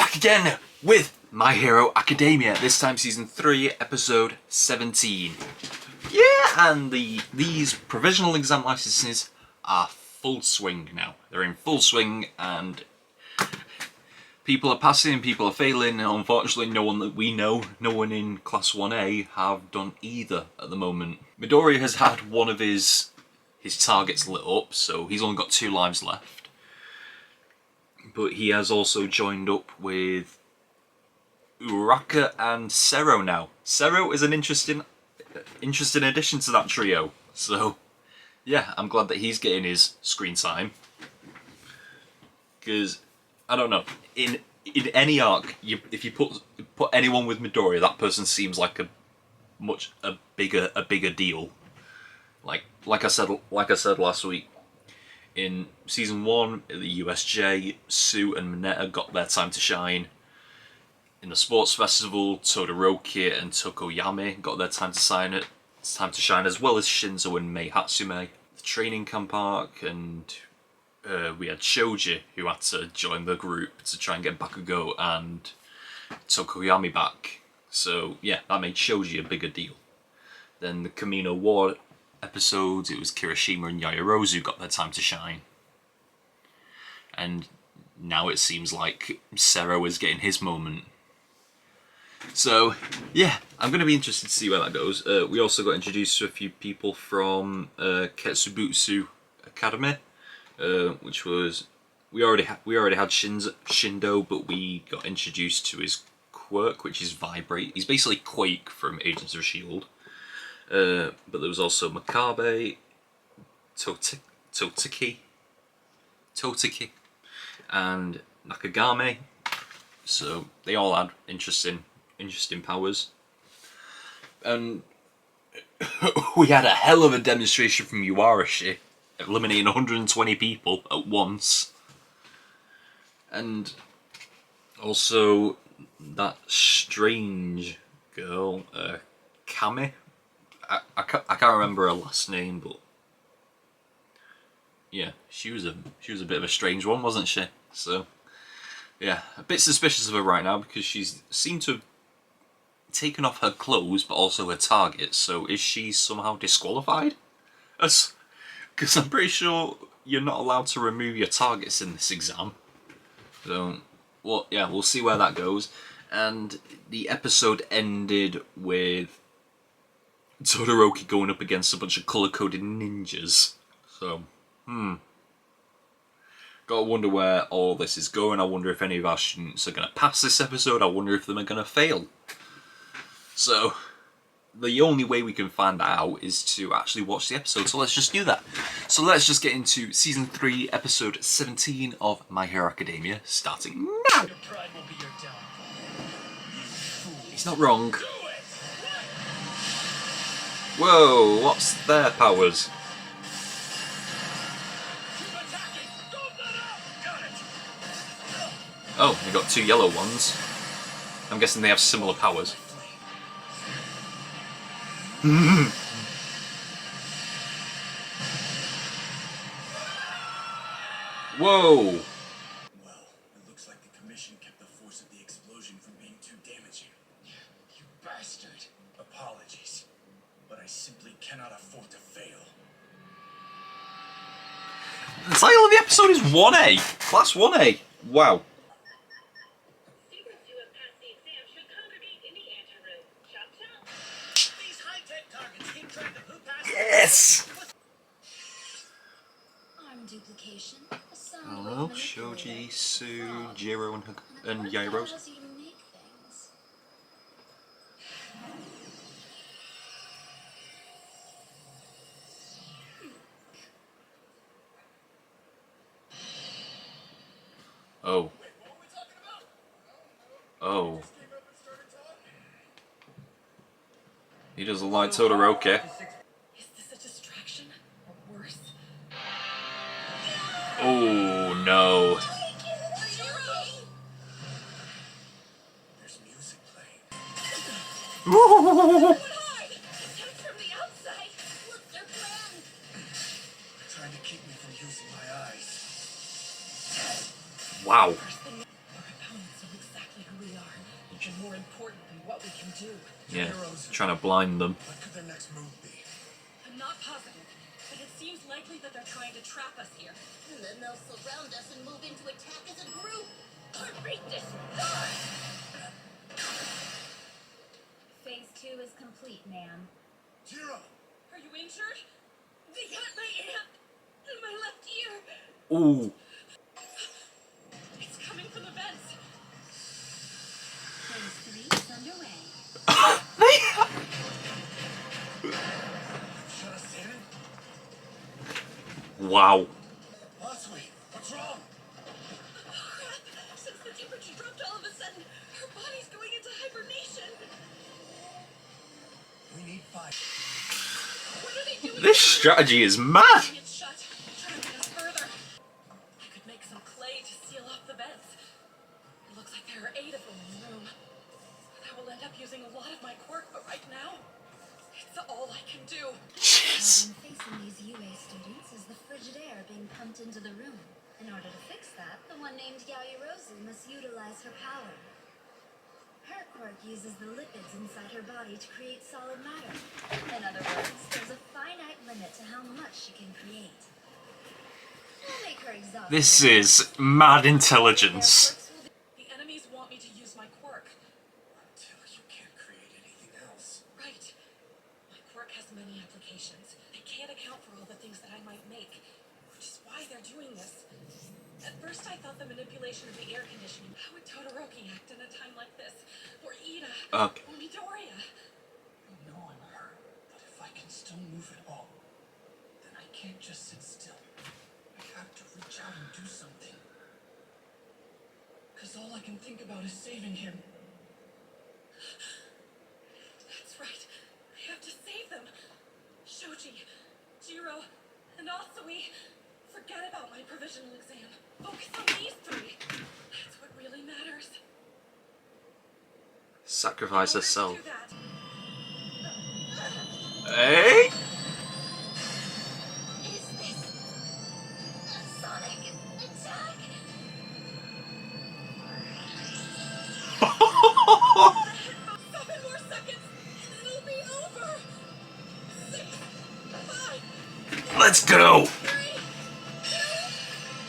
back again with My Hero Academia, this time season 3, episode 17. Yeah, and these provisional exam licenses are full swing now. They're in full swing and people are passing, people are failing, and unfortunately no one that we know, no one in Class 1A have done either at the moment. Midori has had one of his targets lit up, so he's only got 2 lives left. But he has also joined up with Uraka and Sero now. Sero is an interesting addition to that trio. So, yeah, I'm glad that he's getting his screen time. Because, I don't know, in any arc, if you put anyone with Midori, that person seems like a bigger deal. Like I said last week. In Season 1, the USJ, Sue and Mineta got their time to shine. In the Sports Festival, Todoroki and Tokoyami got their time to shine, as well as Shinzo and Mei Hatsume. The training camp arc, and we had Shoji, who had to join the group to try and get Bakugo and Tokoyami back. So yeah, that made Shoji a bigger deal. Then the Kamino War episodes, it was Kirishima and YAOYOROZU got their time to shine. And now it seems like Sero is getting his moment. So, yeah, I'm going to be interested to see where that goes. We also got introduced to a few people from Ketsubutsu Academy, which was... We already had Shindo, but we got introduced to his quirk, which is Vibrate. He's basically Quake from Agents of S.H.I.E.L.D. But there was also Makabe, Totiki, and Nakagame. So they all had interesting powers. And we had a hell of a demonstration from Yuarashi, eliminating 120 people at once. And also that strange girl, Kame. I can't remember her last name, but yeah, she was a bit of a strange one, wasn't she? So yeah, a bit suspicious of her right now because she's seemed to have taken off her clothes, but also her targets. So is she somehow disqualified? Because I'm pretty sure you're not allowed to remove your targets in this exam. So, well, yeah, we'll see where that goes. And the episode ended with Todoroki going up against a bunch of colour-coded ninjas. So, gotta wonder where all this is going. I wonder if any of our students are going to pass this episode. I wonder if them are going to fail. So, the only way we can find out is to actually watch the episode. So let's just do that. So let's just get into Season 3, Episode 17 of My Hero Academia, starting now! He's not wrong. Whoa, what's their powers? Oh, we got 2 yellow ones. I'm guessing they have similar powers. Whoa! Well, it looks like the commission kept the force of the explosion from being too damaging. You bastard! Apologies, but I simply cannot afford to fail. The title of the episode is 1A! Class 1A! Wow. Students who have passed the exam should congregate in the anteroom. Chop chop. These high-tech targets keep track of who passed. Yes! Arm duplication. Hello, Shoji, Sue, Jiro, and YAOYOROZU. Oh. Oh. He doesn't like Todoroki. Is this a distraction or worse? Oh no. There's music playing. Attacks from the outside. What's their plan? They're trying to keep me from using my eyes. Wow. Our opponents know exactly and more importantly, what we can do. Yeah, YAOYOROZU. trying to blind them. What could their next move be? I'm not positive, but it seems likely that they're trying to trap us here. And then they'll surround us and move into attack as a group. Or break this. Phase 2 is complete, ma'am. Jiro! Are you injured? They got my aunt in my left ear. Ooh. It's coming from the vents. Phase 3 is underway. Shut us in? Wow. Asui, what's wrong? Crap! Since the temperature dropped all of a sudden, her body's going into hibernation. We need fire. What are they doing? This strategy is mad. It's shut, trapping us further. I could make some clay to seal off the vents. It looks like there are 8 of them in the room. That will end up using a lot of my quirk, but right now, it's all I can do. Jeez. Problem facing these UA students is the frigid air being pumped into the room. In order to fix that, the one named YAOYOROZU must utilize her power. Her quirk uses the lipids inside her body to create solid matter. In other words, there's a finite limit to how much she can create. We'll make her exhausted. This is mad intelligence. The enemies want me to use my quirk. Until you can't create anything else. Right. My quirk has many applications. I can't account for all the things that I might make, which is why they're doing this. At first I thought the manipulation of the air conditioning. How would Todoroki act in a time like this? Or Ida? Okay. Or Midoriya? I know I'm hurt, but if I can still move at all, then I can't just sit still. I have to reach out and do something. Because all I can think about is saving him. That's right. I have to save them. Shoji, Jiro, and Asui. Forget about my provisional exam. Focus on these 3. That's what really matters. Sacrifice In order to herself. do that, Hey? is this a sonic attack? 7 more seconds, and it'll be over. 6, 5, Let's go. 3, 2,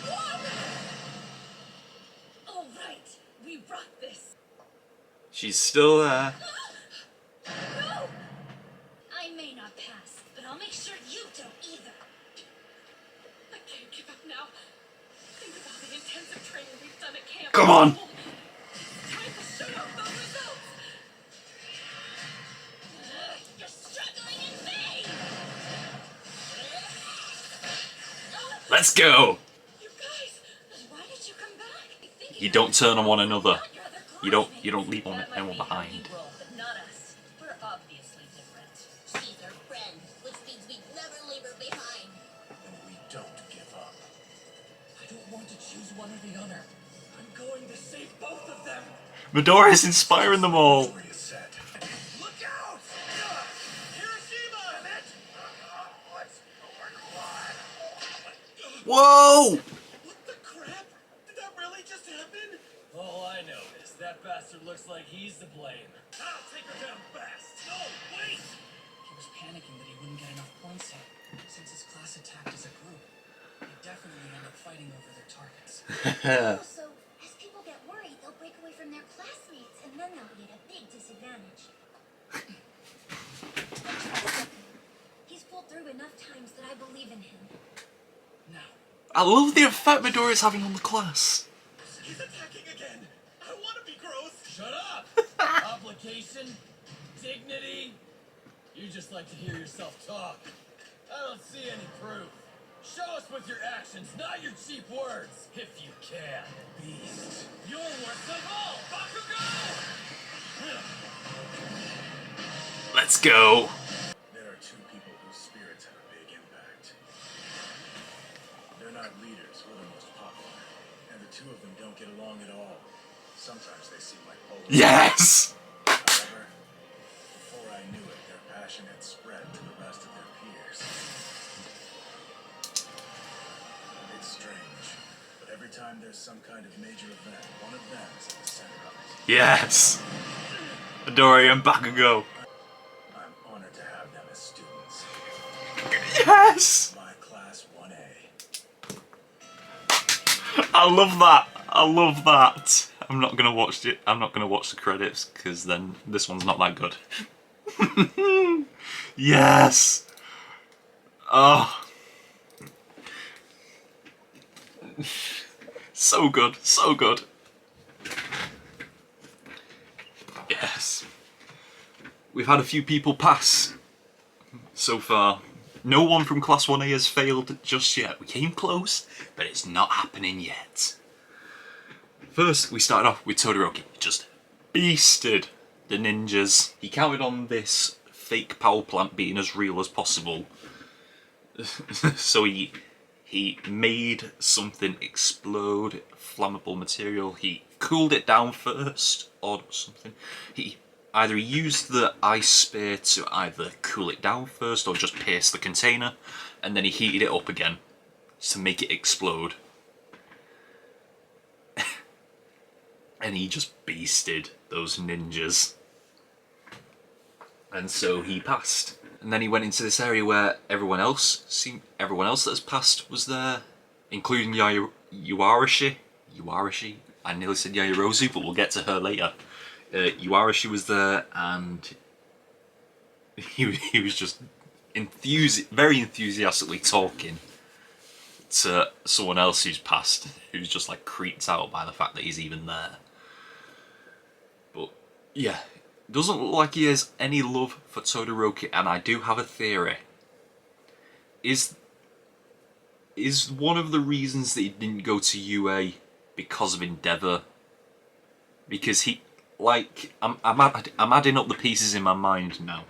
1. All right, we rock this. She's still there. No! I may not pass, but I'll make sure you don't either. I can't give up now. Think of all the intensive training we've done at camp. Come on. It's time to show off those results. You're struggling in vain. Let's go. You guys, why did you come back? You don't turn on one another. Not your other You don't leave classmates. anyone behind. But not us. We're obviously different. She's our friend, which means we'd never leave her behind. And we don't give up. I don't want to choose one or the other. I'm going to save both of them. Midoriya's inspiring them all. Midoriya said. Look out! Hiroshima! What's going on? Whoa! What the crap? Did that really just happen? All I know is that bastard looks like he's to blame. I'll take her down fast. No, wait! He was panicking that he wouldn't get enough points in. Since his class attacked as a group, they definitely end up fighting over their targets. Also, as people get worried, they'll break away from their classmates, and then they'll be at a big disadvantage. He's pulled through enough times that I believe in him. Now, I love the effect Midoriya's having on the class. he's attacking again. I want to be gross. Shut up! Obligation, dignity. You just like to hear yourself talk. I don't see any proof. Show us with your actions, not your cheap words, if you can. Beast. You're worst of all, Bakugo! Let's go. There are 2 people whose spirits have a big impact. They're not leaders or the most popular, and the 2 of them don't get along at all. Sometimes they seem like polar. Yes! However, before I knew it, their passion had spread to the rest of their peers. It's strange, but every time there's some kind of major event, one of them is at the center of it. Yes! Midoriya and Bakugo. I'm honored to have them as students. Yes! My class 1A. I love that. I love that. I'm not gonna watch it. I'm not gonna watch the credits because then this one's not that good. Yes. Oh. So good. So good. Yes. We've had a few people pass so far. No one from Class 1A has failed just yet. We came close, but it's not happening yet. First, we started off with Todoroki. Just beasted the ninjas. He counted on this fake power plant being as real as possible. So he made something explode, flammable material. He cooled it down first, or something. He either used the ice spear to either cool it down first, or just pierce the container, and then he heated it up again to make it explode. And he just beasted those ninjas. And so he passed. And then he went into this area where everyone else that has passed was there, including Yuarashi. I nearly said Yaoyorozu, but we'll get to her later. Yuarashi was there, and he was just very enthusiastically talking to someone else who's passed, who's just like creeped out by the fact that he's even there. But yeah, doesn't look like he has any love for Todoroki, and I do have a theory. Is one of the reasons that he didn't go to UA because of Endeavour? Because he, like, I'm adding up the pieces in my mind now.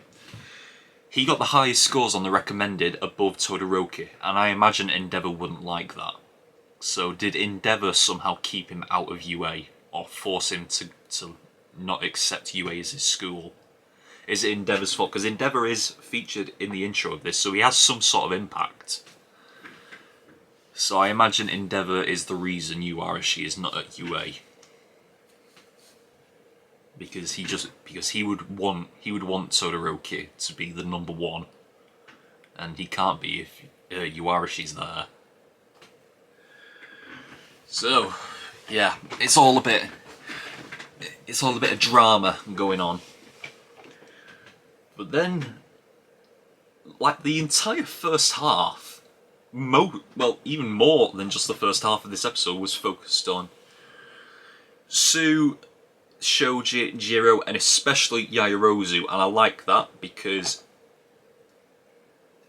He got the highest scores on the recommended above Todoroki, and I imagine Endeavour wouldn't like that. So did Endeavour somehow keep him out of UA, or force him to not accept UA as his school? Is it Endeavour's fault? Because Endeavour is featured in the intro of this, so he has some sort of impact. So I imagine Endeavour is the reason Yuarashi is not at UA. Because he would want Todoroki to be the number one, and he can't be if Yuarashi's there. So yeah, it's all a bit of drama going on. But then, like, the entire first half, even more than just the first half of this episode, was focused on Sue, Shoji, Jiro, and especially Yaoyorozu, and I like that because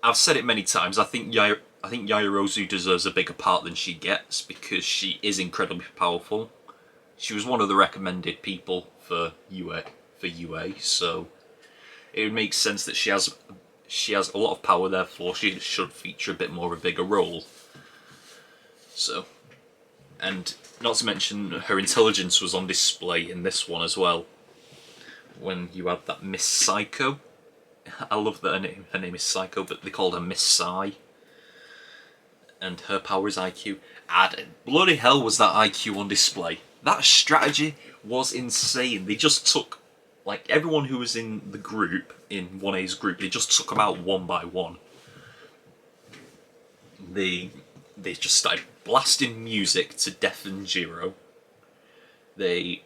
I've said it many times. I think Yaoyorozu deserves a bigger part than she gets because she is incredibly powerful. She was one of the recommended people for UA, so it would make sense that she has a lot of power. Therefore, she should feature a bit more of a bigger role. So, and not to mention her intelligence was on display in this one as well. When you had that Miss Psycho, I love that her name is Psycho, but they called her Miss Psy. And her power is IQ. And bloody hell was that IQ on display. That strategy was insane. They just took, like, everyone who was in the group, in 1A's group, they just took them out one by one. They just started blasting music to deafen Jiro. They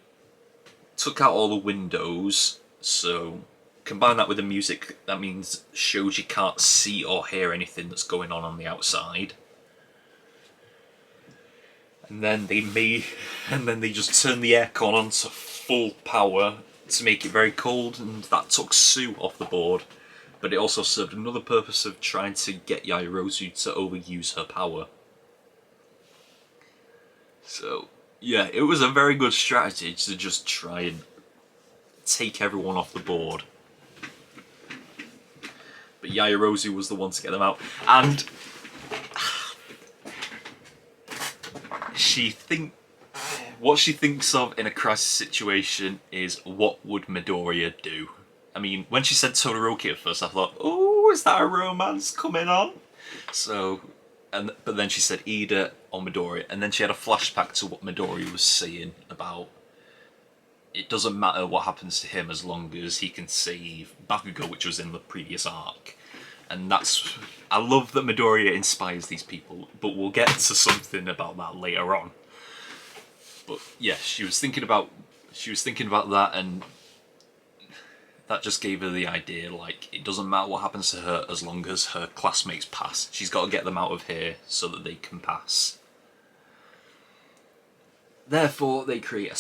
took out all the windows, so combine that with the music, that means Shoji can't see or hear anything that's going on the outside. And then they just turned the aircon on to full power to make it very cold, and that took Sue off the board. But it also served another purpose of trying to get Yaoyorozu to overuse her power. So yeah, it was a very good strategy to just try and take everyone off the board. But Yaoyorozu was the one to get them out, and what she thinks of in a crisis situation is, what would Midoriya do? I mean, when she said Todoroki at first, I thought, oh, is that a romance coming on? So, but then she said Ida or Midoriya, and then she had a flashback to what Midoriya was saying about it doesn't matter what happens to him as long as he can save Bakugo, which was in the previous arc. And that's... I love that Midoriya inspires these people, but we'll get to something about that later on. But yeah, she was thinking about that, and that just gave her the idea, like, it doesn't matter what happens to her as long as her classmates pass. She's got to get them out of here so that they can pass. Therefore, they create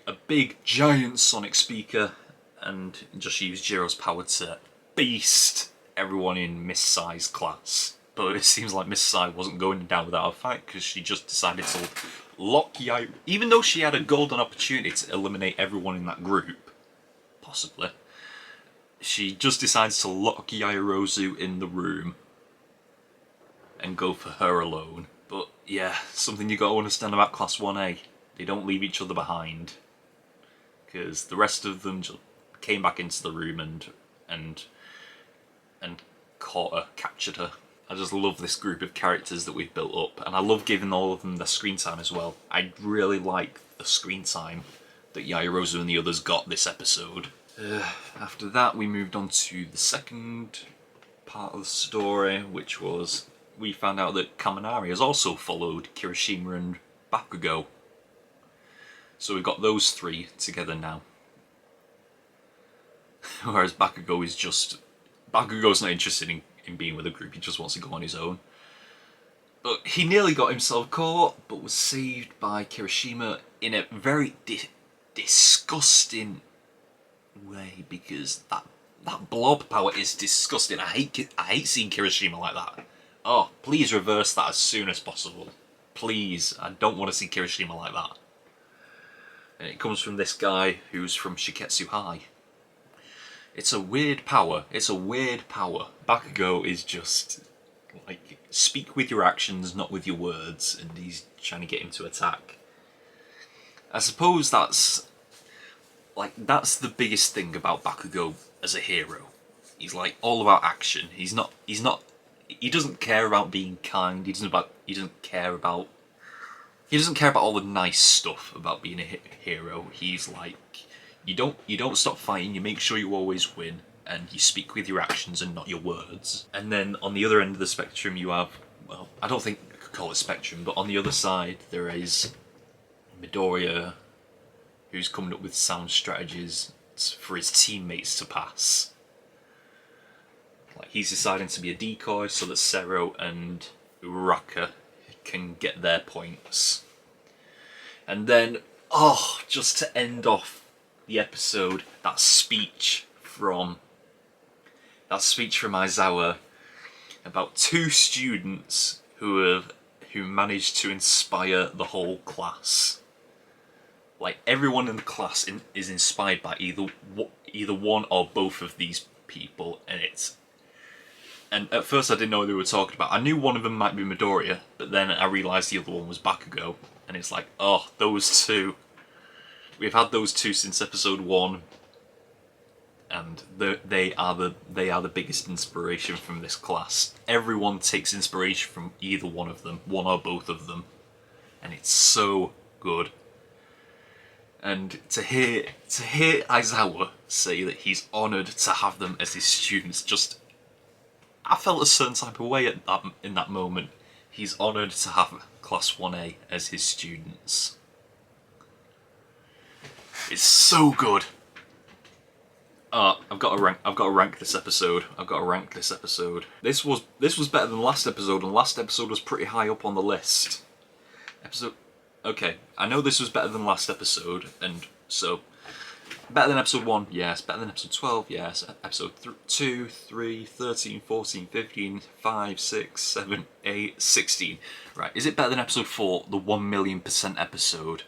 a big, giant sonic speaker, and just use Jiro's power to beast everyone in Miss Sai's class. But it seems like Miss Sai wasn't going down without a fight, because she just decided to lock Yaoyorozu. Even though she had a golden opportunity to eliminate everyone in that group, possibly, she just decides to lock Yaoyorozu in the room and go for her alone. But yeah, something you got to understand about Class 1A. They don't leave each other behind, because the rest of them just came back into the room and caught her, captured her. I just love this group of characters that we've built up, and I love giving all of them their screen time as well. I really like the screen time that Yaoyorozu and the others got this episode. After that, we moved on to the second part of the story, which was we found out that Kaminari has also followed Kirishima and Bakugo. So we've got those three together now. Whereas Bakugo's not interested in being with a group, he just wants to go on his own. But he nearly got himself caught, but was saved by Kirishima in a very disgusting way, because that blob power is disgusting. I hate seeing Kirishima like that. Oh, please reverse that as soon as possible. Please, I don't want to see Kirishima like that. And it comes from this guy who's from Shiketsu High. It's a weird power. Bakugo is just like, speak with your actions, not with your words, and he's trying to get him to attack. I suppose that's the biggest thing about Bakugo as a hero. He's like all about action. He doesn't care about being kind. He doesn't care about all the nice stuff about being a hero. He's like, you don't stop fighting, you make sure you always win, and you speak with your actions and not your words. And then on the other end of the spectrum you have, well, I don't think I could call it spectrum, but on the other side there is Midoriya, who's coming up with sound strategies for his teammates to pass. Like, he's deciding to be a decoy so that Sero and Uraraka can get their points. And then, just to end off the episode, that speech from AIZAWA about two students who managed to inspire the whole class. Like, everyone in the class is inspired by either one or both of these people, and at first I didn't know who they were talking about. I knew one of them might be Midoriya, but then I realised the other one was Bakugo, and it's like, oh, those two. We've had those two since episode 1, and they are the biggest inspiration from this class. Everyone takes inspiration from either one of them, one or both of them, and it's so good. And to hear AIZAWA say that he's honoured to have them as his students, I felt a certain type of way in that moment. He's honoured to have Class 1A as his students. It's so good. I've got to rank this episode. This was better than last episode, and last episode was pretty high up on the list. Okay, I know this was better than last episode, and so better than episode 1, yes. Better than episode 12, yes. Episode 2, 3, 13, 14, 15, 5, 6, 7, 8, 16. Right, is it better than episode 4, the 1,000,000% episode?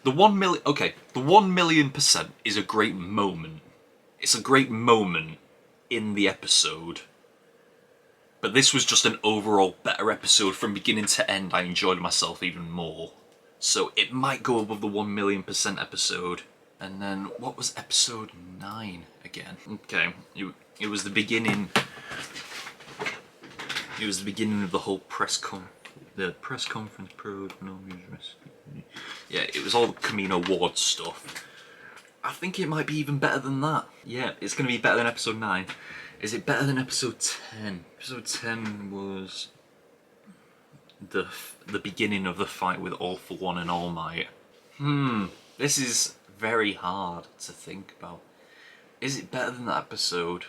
The 1,000,000% is a great moment. It's a great moment in the episode. But this was just an overall better episode from beginning to end. I enjoyed myself even more. So it might go above the 1,000,000% episode. And then, what was episode 9 again? Okay, it was the beginning. It was the beginning of the whole press The press conference probe, no music. Yeah, it was all the Camino Ward stuff. I think it might be even better than that. Yeah, it's going to be better than episode 9. Is it better than episode 10? Episode 10 was the beginning of the fight with All For One and All Might. This is very hard to think about. Is it better than that episode?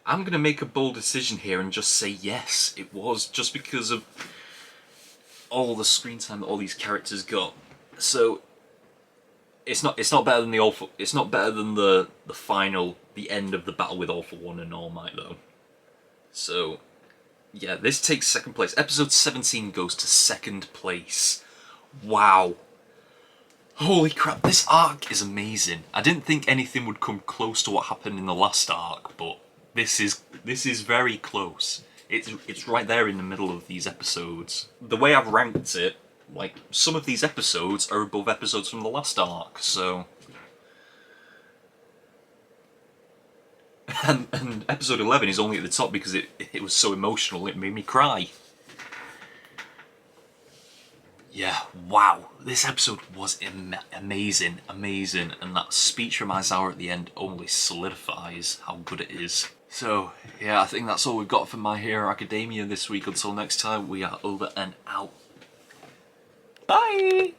I'm going to make a bold decision here and just say yes, it was, just because of all the screen time that all these characters got. So it's not better than the final, the end of the battle with All For One and All Might though. So yeah, this takes second place. Episode 17 goes to second place. Wow. Holy crap, this arc is amazing. I didn't think anything would come close to what happened in the last arc, but this is very close. It's right there in the middle of these episodes. The way I've ranked it, like, some of these episodes are above episodes from the last arc, so... And episode 11 is only at the top because it was so emotional, it made me cry. Yeah, wow, this episode was amazing, and that speech from AIZAWA at the end only solidifies how good it is. So, yeah, I think that's all we've got for My Hero Academia this week. Until next time, we are over and out. Bye!